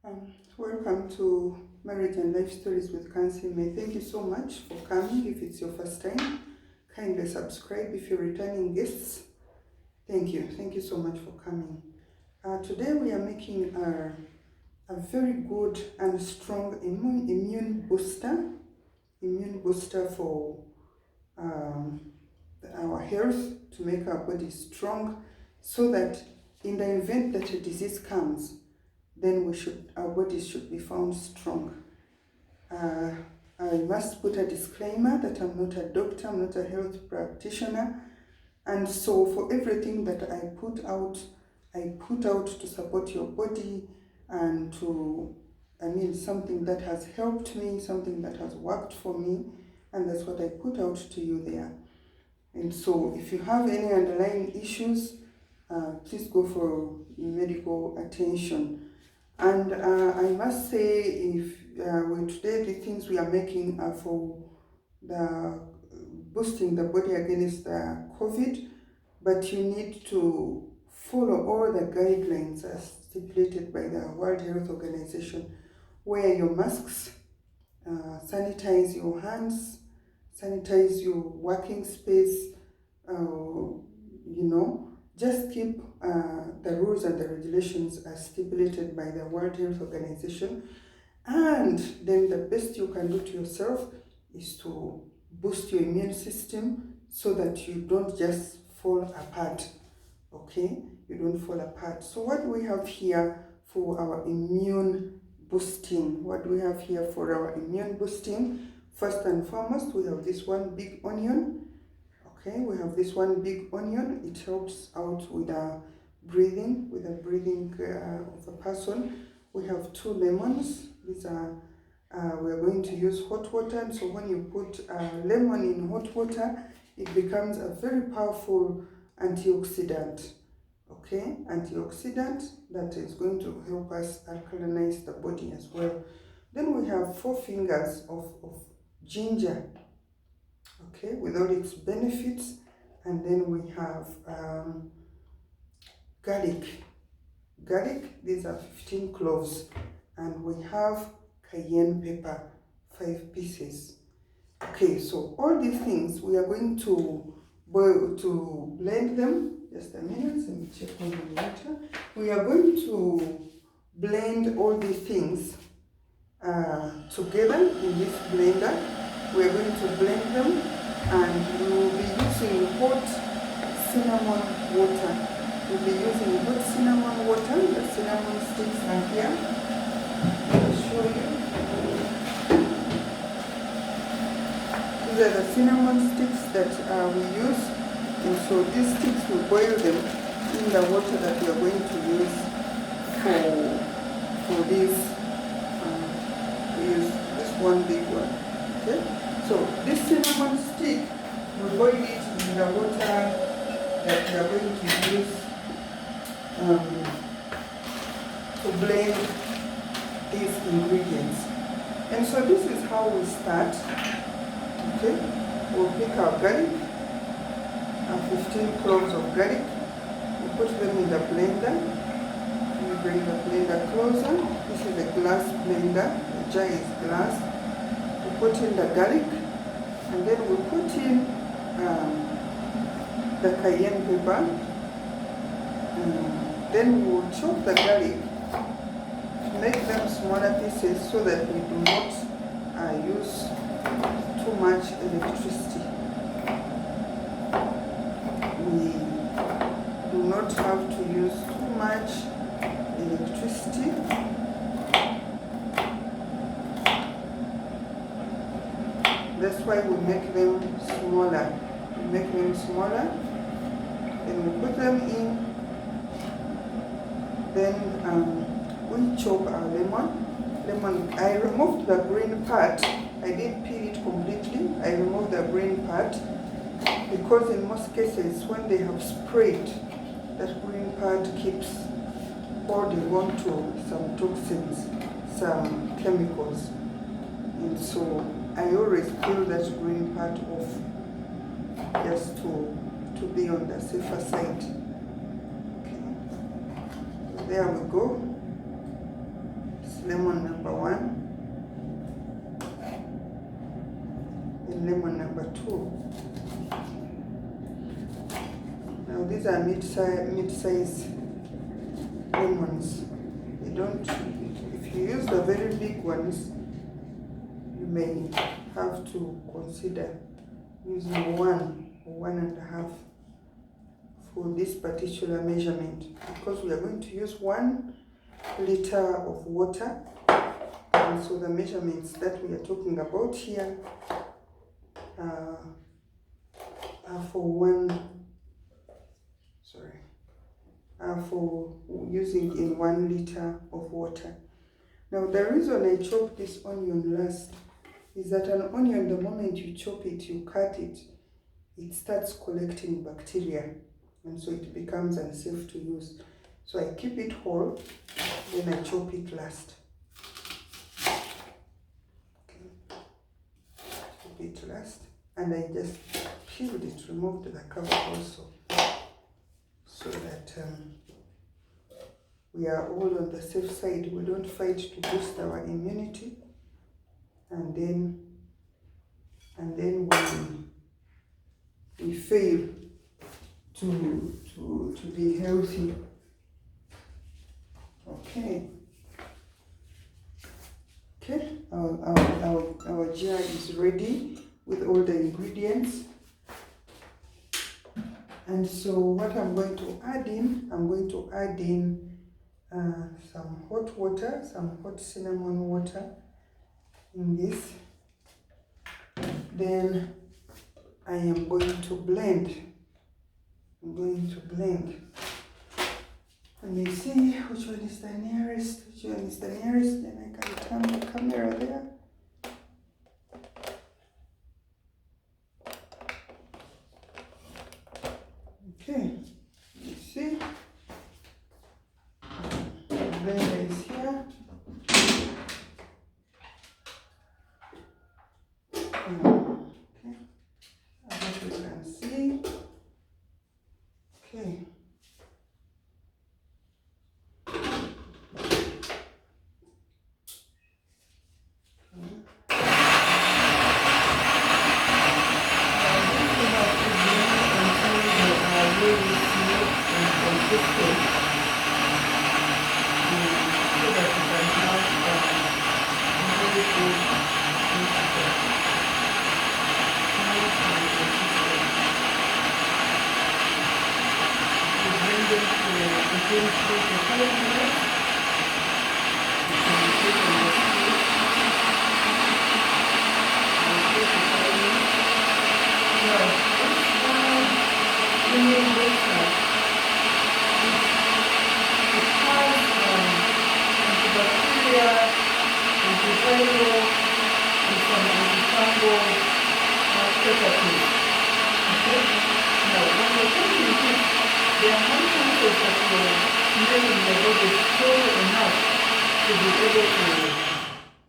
Welcome to Marriage and Life Stories with Kansiime. Thank you so much for coming. If it's your first time, kindly subscribe. If you're returning guests, thank you. Thank you so much for coming. Today we are making a very good and strong immune booster for our health, to make our body strong, so that in the event that a disease comes, then our bodies should be found strong. I must put a disclaimer that I'm not a doctor, I'm not a health practitioner, and so for everything that I put out to support your body and something that has helped me, something that has worked for me, and that's what I put out to you there. And so if you have any underlying issues, please go for medical attention. And I must say, if today the things we are making are for the boosting the body against the COVID, but you need to follow all the guidelines as stipulated by the World Health Organization. Wear your masks, sanitize your hands, sanitize your working space, just keep the rules and the regulations as stipulated by the World Health Organization. And then the best you can do to yourself is to boost your immune system so that you don't just fall apart, okay? You don't fall apart. So what do we have here for our immune boosting? First and foremost, we have this one big onion. Okay, we have this one big onion. It helps out with the breathing of a person. We have 2 lemons. These are we're going to use hot water, and so when you put lemon in hot water, it becomes a very powerful antioxidant. Okay, antioxidant that is going to help us alkalinize the body as well. Then we have 4 fingers of ginger, okay, with all its benefits. And then we have garlic. These are 15 cloves, and we have cayenne pepper, 5 pieces. Okay, so all these things we are going to blend them. Just a minute, let me check on the water. We are going to blend all these things together in this blender. We are going to blend them, and we will be using hot cinnamon water. We'll be using hot cinnamon water. The cinnamon sticks are here. I'll show you. These are the cinnamon sticks that we use. And so these sticks, will boil them in the water that we are going to use for this. We use this one big one. Okay. So this cinnamon stick, we boil it in the water that we are going to use to blend these ingredients. And so this is how we start. Okay, we'll pick our garlic, 15 cloves of garlic. We put them in the blender. We bring the blender closer. This is a glass blender. The jar is glass. We put in the garlic, and then we put in the cayenne pepper. Then we will chop the garlic, make them smaller pieces so that we do not use too much electricity. We do not have to use too much electricity. That's why we make them smaller. Then we put them in. Then we chop our lemon. I removed the green part. I didn't peel it completely. I removed the green part because in most cases when they have sprayed, that green part keeps holding on to some toxins, some chemicals. And so I always peel that green part off, just to be on the safer side. Okay. There we go. lemon number 1, and lemon number 2. Now these are mid-size lemons. You don't, if you use the very big ones, you may have to consider using 1 or 1.5 for this particular measurement, because we are going to use 1 liter of water, and so the measurements that we are talking about here are for using in 1 liter of water. Now the reason I chop this onion last is that an onion, the moment you chop it, you cut it, it starts collecting bacteria, and so it becomes unsafe to use. So I keep it whole, then I chop it last. Okay. Chop it last, and I just peeled it, removed the cover also, so that we are all on the safe side. We don't fight to boost our immunity, and then when we fail to be healthy. Okay. Okay, our jar is ready with all the ingredients. And so what I'm going to add in, some hot water, some hot cinnamon water in this. Then I am going to blend. Let me see which one is the nearest. Then I can turn the camera there. Okay, you see, the blender is here. Okay, I hope you can see. Okay.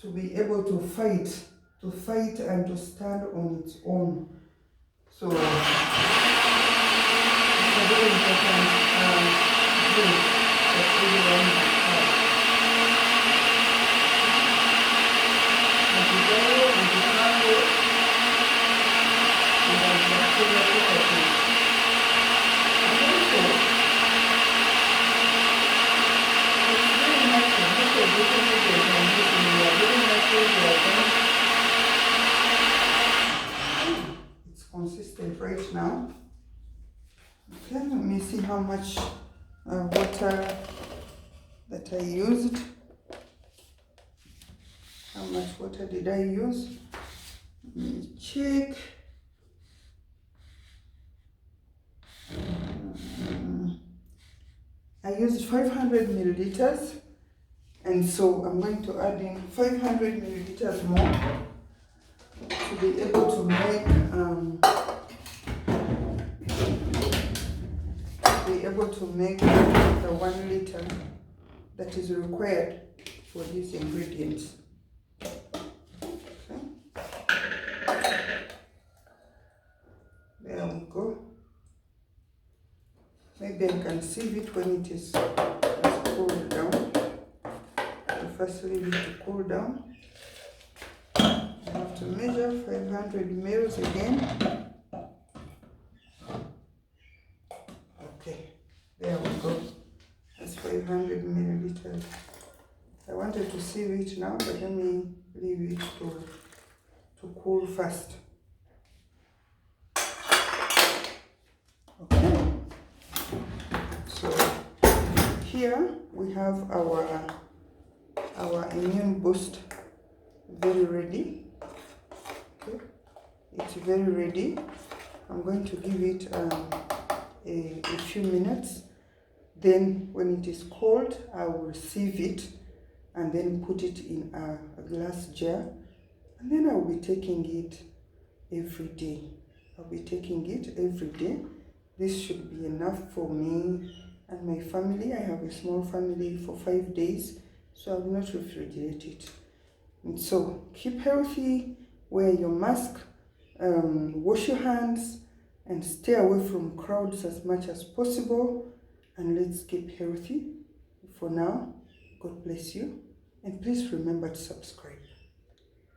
To be able to fight and to stand on its own. So it's a very important drink that everyone must have. Antiviral, antifungal, and antibacterial properties. And also, it's very natural. Most of these ingredients I'm using are very natural, they are organic. It's consistent right now. Okay, let me see how much water that I used. How much water did I use? Let me check. I used 500 milliliters, and so I'm going to add in 500 milliliters more to be able to make the 1 liter that is required for these ingredients. Okay. There we go. Maybe I can sieve it when it is just cooled down. first leave it to cool down. I have to measure 500 mils again. Okay, there we go. That's 500 milliliters. I wanted to sieve it now, but let me leave it to cool first. Okay, so here we have our immune boost very ready. Okay, it's very ready. I'm going to give it a few minutes. Then when it is cold, I will sieve it and then put it in a glass jar, and then I will be taking it every day. I'll be taking it every day. This should be enough for me and my family. I have a small family for 5 days, so I will not refrigerate it. And so keep healthy, wear your mask, wash your hands, and stay away from crowds as much as possible. And let's keep healthy. For now, God bless you. And please remember to subscribe.